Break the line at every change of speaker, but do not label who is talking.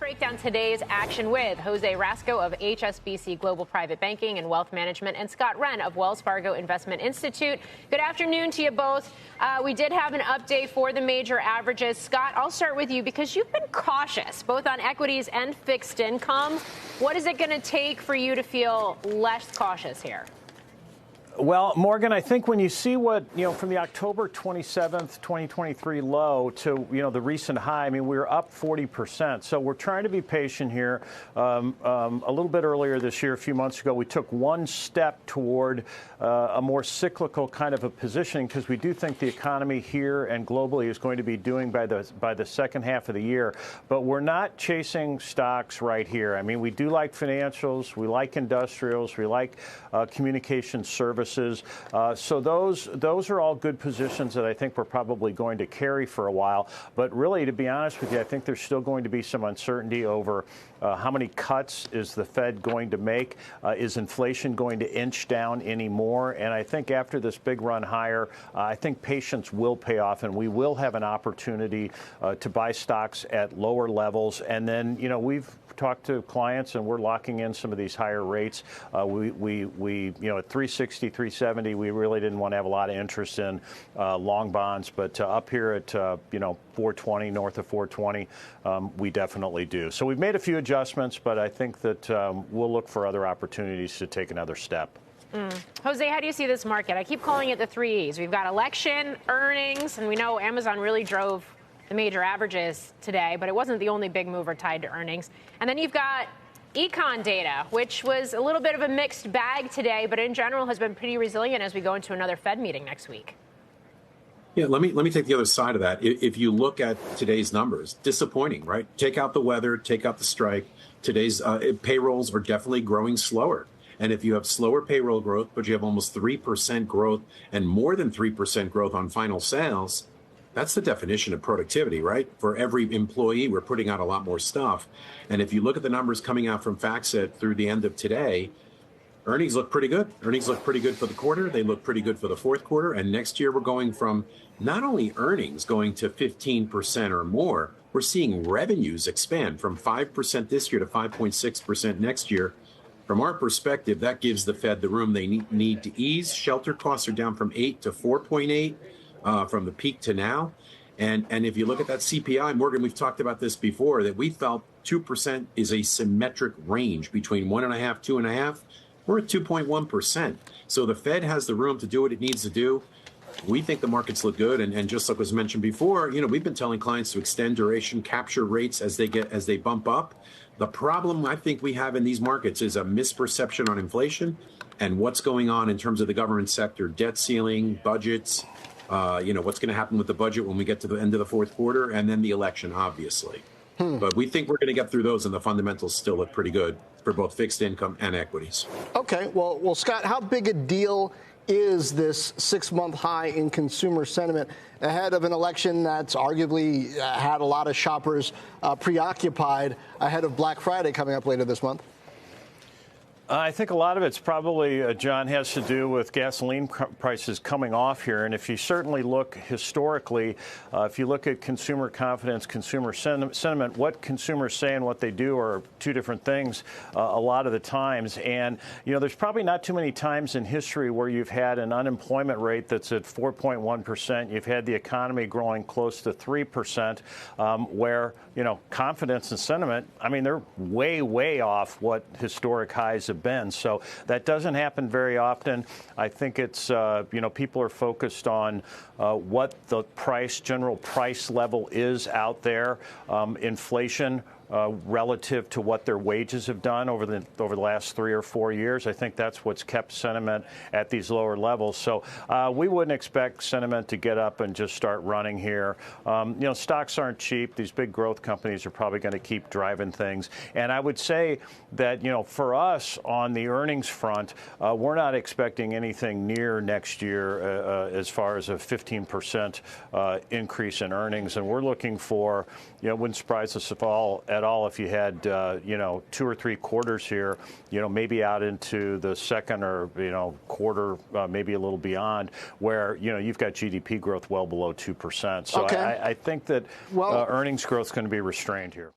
Break down today's action with Jose Rasco of HSBC Global Private Banking and Wealth Management and Scott Wren of Wells Fargo Investment Institute. Good afternoon to you both. We did have an update for the major averages. Scott, I'll start with you because you've been cautious both on equities and fixed income. What is it going to take for you to feel less cautious here?
Well, Morgan, I think when you see what, from the October 27th, 2023 low to, the recent high, we were up 40%. So we're trying to be patient here. A little bit earlier this year, a few months ago, we took one step toward a more cyclical kind of a positioning because we do think the economy here and globally is going to be doing by the second half of the year. But we're not chasing stocks right here. We do like financials. We like industrials. We like communication services. So those are all good positions that I think we're probably going to carry for a while. But really, to be honest with you, I think there's still going to be some uncertainty over how many cuts is the Fed going to make? Is inflation going to inch down anymore? And I think after this big run higher, I think patience will pay off, and we will have an opportunity to buy stocks at lower levels. And then, we've talked to clients, and we're locking in some of these higher rates. We at 360, 370, we really didn't want to have a lot of interest in long bonds, but up here at 420, north of 420, we definitely do. So we've made a few adjustments, but I think that we'll look for other opportunities to take another step.
Jose, how do you see this market? I keep calling it the 3 E's. We've got election, earnings, and we know Amazon really drove the major averages today, but it wasn't the only big mover tied to earnings. And then you've got econ data, which was a little bit of a mixed bag today, but in general has been pretty resilient as we go into another Fed meeting next week.
Yeah, let me take the other side of that. If you look at today's numbers, disappointing, right? Take out the weather, take out the strike. Today's payrolls are definitely growing slower. And if you have slower payroll growth, but you have almost 3% growth and more than 3% growth on final sales, that's the definition of productivity, right? For every employee, we're putting out a lot more stuff. And if you look at the numbers coming out from FactSet through the end of today, earnings look pretty good. Earnings look pretty good for the quarter. They look pretty good for the fourth quarter. And next year, we're going from not only earnings going to 15% or more, we're seeing revenues expand from 5% this year to 5.6% next year. From our perspective, that gives the Fed the room they need to ease. Shelter costs are down from 8 to 4.8. From the peak to now. And if you look at that CPI, Morgan, we've talked about this before, that we felt 2% is a symmetric range between 1.5%, 2.5%. We're at 2.1%. So the Fed has the room to do what it needs to do. We think the markets look good. And just like was mentioned before, we've been telling clients to extend duration, capture rates as they bump up. The problem I think we have in these markets is a misperception on inflation and what's going on in terms of the government sector, debt ceiling, budgets. What's going to happen with the budget when we get to the end of the fourth quarter, and then the election, obviously. But we think we're going to get through those, and the fundamentals still look pretty good for both fixed income and equities.
Okay. Well, Scott, how big a deal is this 6-month high in consumer sentiment ahead of an election that's arguably had a lot of shoppers preoccupied ahead of Black Friday coming up later this month?
I think a lot of it's probably, John, has to do with gasoline prices coming off here. And if you certainly look historically, if you look at consumer confidence, consumer sentiment, what consumers say and what they do are two different things a lot of the times. And, there's probably not too many times in history where you've had an unemployment rate that's at 4.1%. You've had the economy growing close to 3%, where, confidence and sentiment, they're way, way off what historic highs have been. So that doesn't happen very often. I think it's, people are focused on what the general price level is out there. Inflation relative to what their wages have done over the last 3 or 4 years. I think that's what's kept sentiment at these lower levels. So we wouldn't expect sentiment to get up and just start running here. Stocks aren't cheap. These big growth companies are probably going to keep driving things. And I would say that, for us on the earnings front, we're not expecting anything near next year as far as a 15% increase in earnings. And we're looking for, wouldn't surprise us at all if you had, 2 or 3 quarters here, maybe out into the second or, quarter, maybe a little beyond, where, you've got GDP growth well below 2%. So
okay.
I think that earnings growth is going to be restrained here.